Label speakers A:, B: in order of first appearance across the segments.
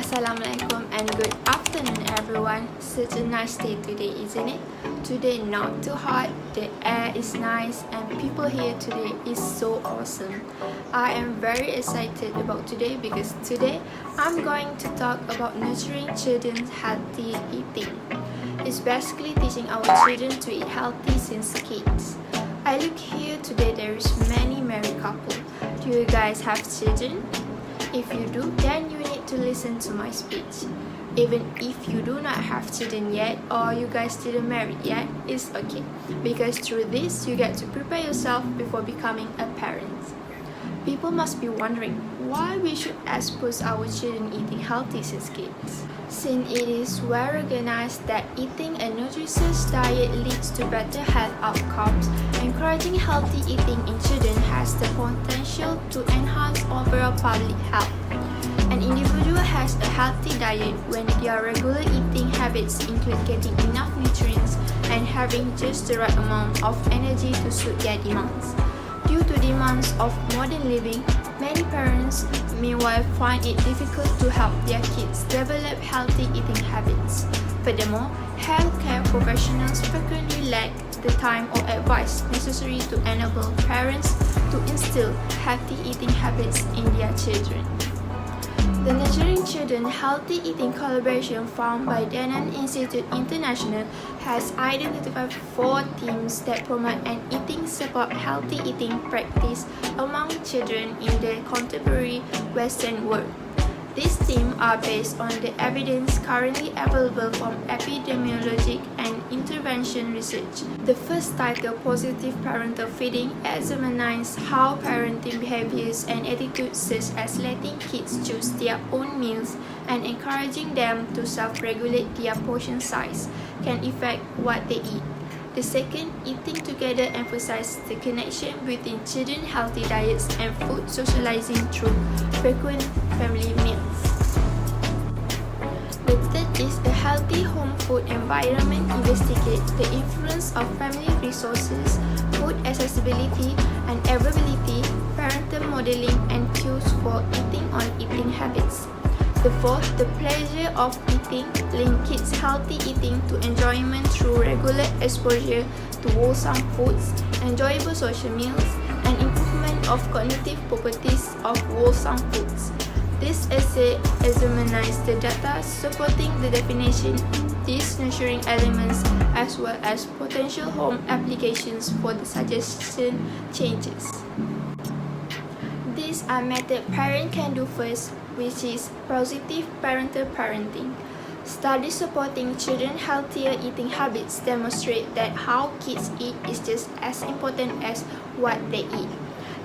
A: Assalamualaikum and good afternoon everyone. Such a nice day today, isn't it? Today not too hot, the air is nice and people here today is so awesome. I am very excited about today because today I'm going to talk about nurturing children's healthy eating. It's basically teaching our children to eat healthy since kids. I look here today there is many married couple. Do you guys have children? If you do, then you need to listen to my speech. Even if you do not have children yet or you guys didn't marry yet, it's okay. Because through this, you get to prepare yourself before becoming a parent. People must be wondering why we should expose our children eating healthy since kids. Since it is well recognized that eating a nutritious diet leads to better health outcomes, encouraging healthy eating in children has the potential to enhance overall public health. An individual has a healthy diet when their regular eating habits include getting enough nutrients and having just the right amount of energy to suit their demands. Due to demands of modern living, many parents meanwhile find it difficult to help their kids develop healthy eating habits. Furthermore, healthcare professionals frequently lack the time or advice necessary to enable parents to instill healthy eating habits in their children. The Nurturing Children Healthy Eating Collaboration found by Danone Institute International has identified 4 themes that promote and eating support healthy eating practice among children in the contemporary Western world. These themes are based on the evidence currently available from epidemiologic and intervention research. The first title, Positive Parental Feeding, examines how parenting behaviors and attitudes such as letting kids choose their own meals and encouraging them to self-regulate their portion size can affect what they eat. The second, Eating Together, emphasizes the connection between children's healthy diets and food socializing through frequent family meals. The third is a healthy home food environment investigates the influence of family resources, food accessibility and availability, parental modeling and cues for eating on eating habits. The fourth, the pleasure of eating, link kids' healthy eating to enjoyment through regular exposure to wholesome foods, enjoyable social meals, and improvement of cognitive properties of wholesome foods. This essay examines the data supporting the definition of these nurturing elements as well as potential home applications for the suggested changes. These are methods parents can do first, which is positive parental parenting. Studies supporting children's healthier eating habits demonstrate that how kids eat is just as important as what they eat.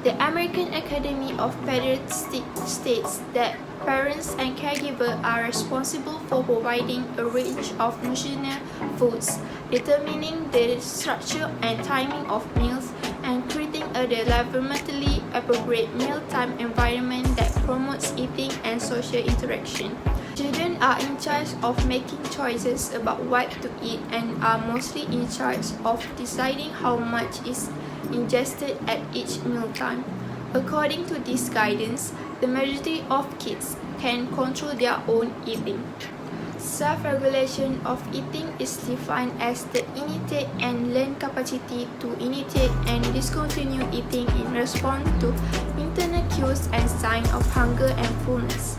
A: The American Academy of Pediatrics states that parents and caregivers are responsible for providing a range of nutritional foods, determining the structure and timing of meals, and creating a developmentally appropriate mealtime environment that promotes eating and social interaction. Children are in charge of making choices about what to eat and are mostly in charge of deciding how much is ingested at each mealtime. According to this guidance, the majority of kids can control their own eating. Self-regulation of eating is defined as the innate and learned capacity to initiate and discontinue eating in response to internal cues and signs of hunger and fullness.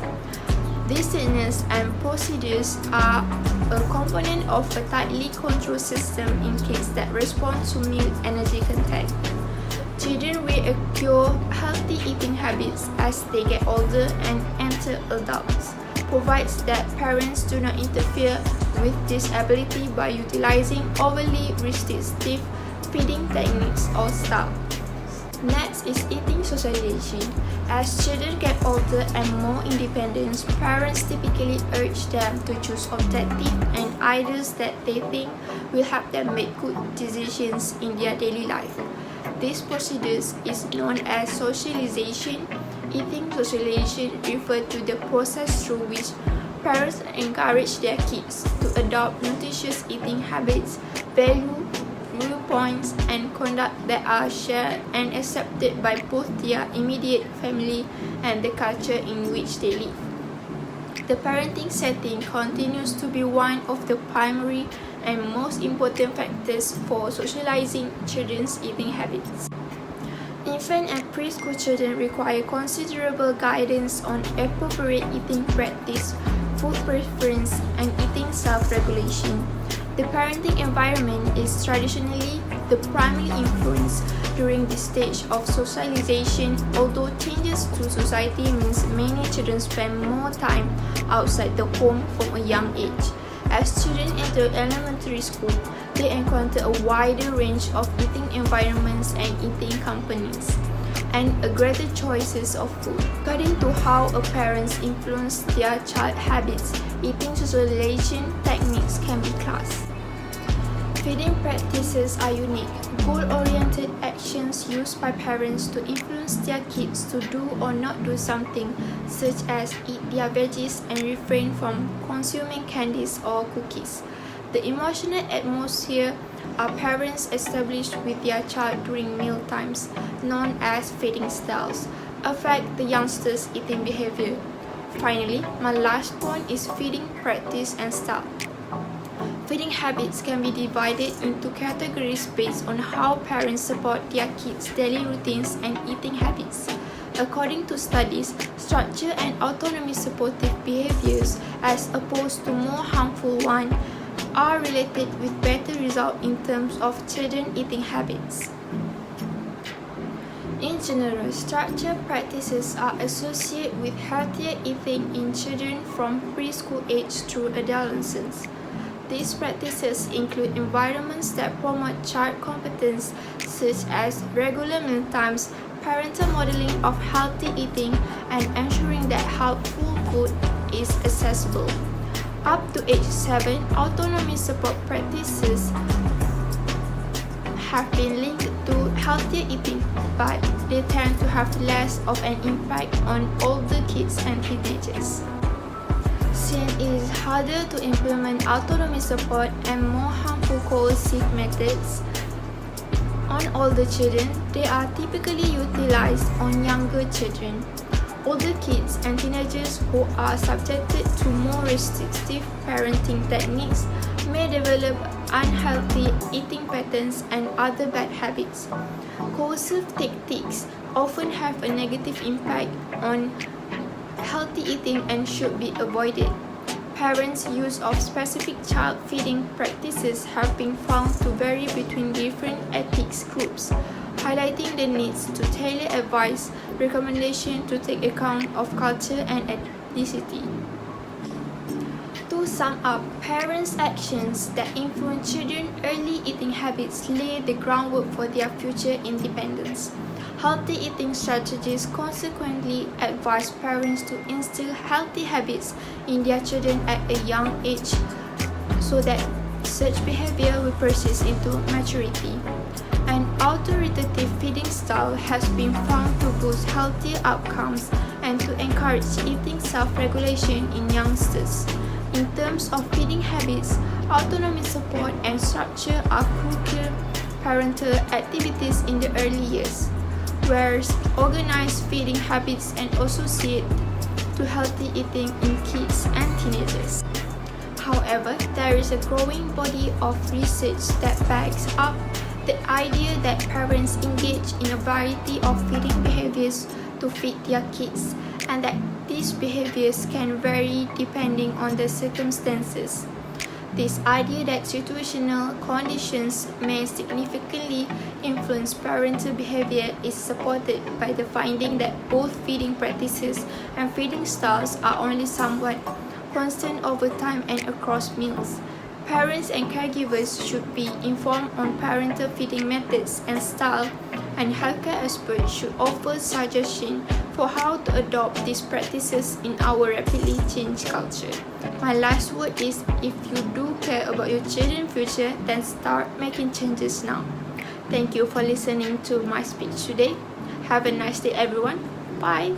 A: These signals and procedures are a component of a tightly controlled system in kids that respond to meal energy content. Children will acquire healthy eating habits as they get older and enter adults, provides that parents do not interfere with this ability by utilizing overly restrictive feeding techniques or styles. Next is eating socialization. As children get older and more independent, parents typically urge them to choose objectives and ideas that they think will help them make good decisions in their daily life. This procedure is known as socialization. Eating socialization refers to the process through which parents encourage their kids to adopt nutritious eating habits, viewpoints, and conduct that are shared and accepted by both their immediate family and the culture in which they live. The parenting setting continues to be one of the primary and most important factors for socializing children's eating habits. Infant and preschool children require considerable guidance on appropriate eating practice, food preference, and eating self-regulation. The parenting environment is traditionally the primary influence during this stage of socialization, although changes to society means many children spend more time outside the home from a young age. As children enter elementary school, they encounter a wider range of eating environments and eating companies, and a greater choices of food. According to how a parents influence their child habits, eating socialization techniques can be classed. Feeding practices are unique, goal-oriented actions used by parents to influence their kids to do or not do something, such as eat their veggies and refrain from consuming candies or cookies. The emotional atmosphere our parents establish with their child during meal times, known as feeding styles, affect the youngsters' eating behavior. Finally, my last point is feeding practice and style. Feeding habits can be divided into categories based on how parents support their kids' daily routines and eating habits. According to studies, structure and autonomy supportive behaviors, as opposed to more harmful ones, are related with better results in terms of children eating habits. In general, structured practices are associated with healthier eating in children from preschool age through adolescence. These practices include environments that promote child competence, such as regular meal times, parental modeling of healthy eating, and ensuring that healthful food is accessible. Up to age 7, autonomy support practices have been linked to healthier eating, but they tend to have less of an impact on older kids and teenagers. Since it is harder to implement autonomy support and more harmful coercive methods on older children, they are typically utilized on younger children. Older kids and teenagers who are subjected to more restrictive parenting techniques may develop unhealthy eating patterns and other bad habits. Coercive tactics often have a negative impact on healthy eating and should be avoided. Parents' use of specific child feeding practices have been found to vary between different ethnic groups, highlighting the needs to tailor advice recommendation to take account of culture and ethnicity. To sum up, parents' actions that influence children's early eating habits lay the groundwork for their future independence. Healthy eating strategies consequently advise parents to instill healthy habits in their children at a young age so that such behavior will persist into maturity. An authoritative feeding style has been found to boost healthier outcomes and to encourage eating self-regulation in youngsters. In terms of feeding habits, autonomy support and structure are crucial parental activities in the early years, whereas organized feeding habits are associated to healthy eating in kids and teenagers. However, there is a growing body of research that backs up the idea that parents engage in a variety of feeding behaviors to feed their kids, and that these behaviors can vary depending on the circumstances. This idea that situational conditions may significantly influence parental behavior is supported by the finding that both feeding practices and feeding styles are only somewhat constant over time and across meals. Parents and caregivers should be informed on parental feeding methods and style, and healthcare experts should offer suggestions for how to adopt these practices in our rapidly changing culture. My last word is, if you do care about your children's future, then start making changes now. Thank you for listening to my speech today. Have a nice day, everyone. Bye.